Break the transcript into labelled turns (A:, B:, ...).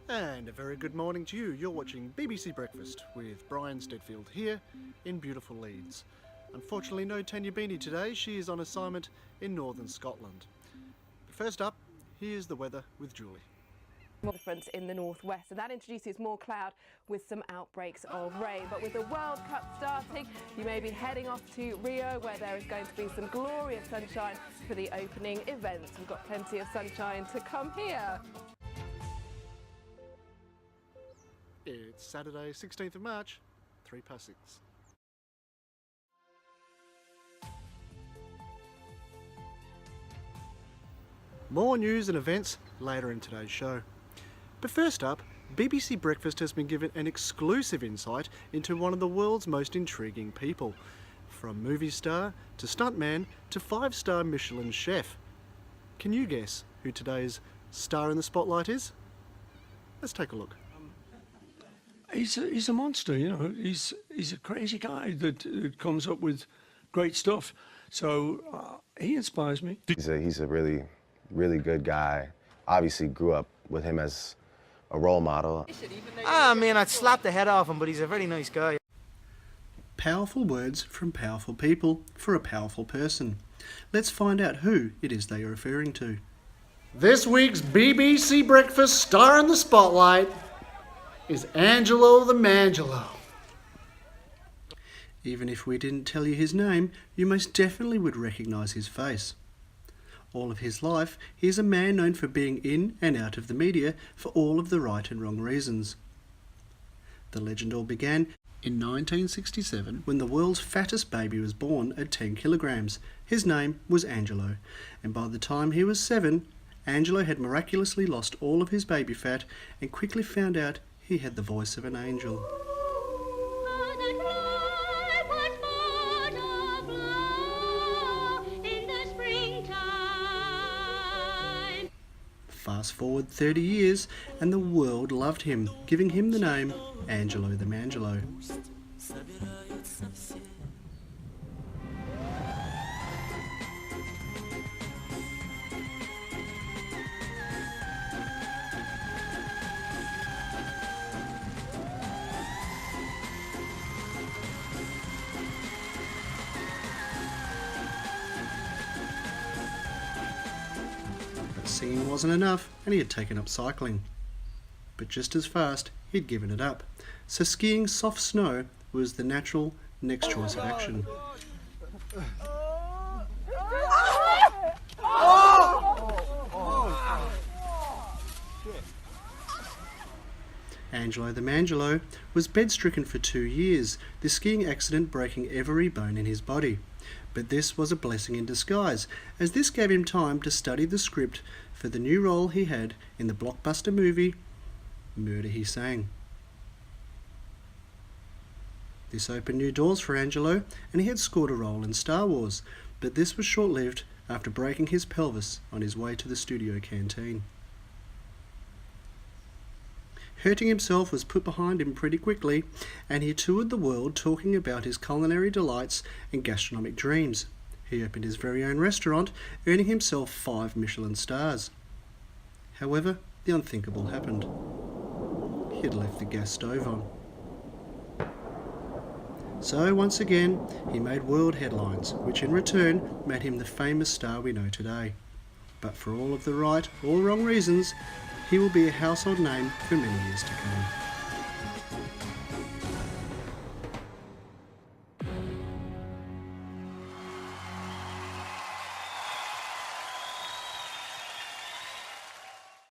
A: And a very good morning to you. You're watching BBC Breakfast with Brian Stedfield here in beautiful Leeds. Unfortunately, no Tanya Beanie today. She is on assignment in northern Scotland. But first up, here's the weather with Julie.
B: More difference in the northwest, and that introduces more cloud with some outbreaks of rain. But with the World Cup starting, you may be heading off to Rio, where there is going to be some glorious sunshine for the opening events. We've got plenty of sunshine to come here.
A: It's Saturday, 16th of March, 6:03. More news and events later in today's show. But first up, BBC Breakfast has been given an exclusive insight into one of the world's most intriguing people. From movie star to stuntman to 5-star Michelin chef. Can you guess who today's star in the spotlight is? Let's take a look.
C: He's a monster, you know. He's a crazy guy that comes up with great stuff. So he inspires me.
D: He's a really good guy. Obviously grew up with him as a role model.
E: I mean, I'd slap the head off him, but he's a very nice guy.
A: Powerful words from powerful people for a powerful person. Let's find out who it is they are referring to. This week's BBC Breakfast star in the spotlight is Angelo the Mangelo. Even if we didn't tell you his name, you most definitely would recognise his face. All of his life, he is a man known for being in and out of the media for all of the right and wrong reasons. The legend all began in 1967 when the world's fattest baby was born at 10 kilograms. His name was Angelo, and by the time he was 7, Angelo had miraculously lost all of his baby fat and quickly found out he had the voice of an angel. Fast forward 30 years and the world loved him, giving him the name Angelo the Mangelo. Singing wasn't enough and he had taken up cycling. But just as fast, he'd given it up. So skiing soft snow was the natural next choice of action. Angelo the Mangelo was bed-stricken for 2 years, the skiing accident breaking every bone in his body. But this was a blessing in disguise, as this gave him time to study the script for the new role he had in the blockbuster movie Murder He Sang. This opened new doors for Angelo, and he had scored a role in Star Wars, but this was short-lived after breaking his pelvis on his way to the studio canteen. Hurting himself was put behind him pretty quickly, and he toured the world talking about his culinary delights and gastronomic dreams. He opened his very own restaurant, earning himself 5 Michelin stars. However, the unthinkable happened. He had left the gas stove on. So once again, he made world headlines, which in return made him the famous star we know today. But for all of the right or wrong reasons, he will be a household name for many years to come.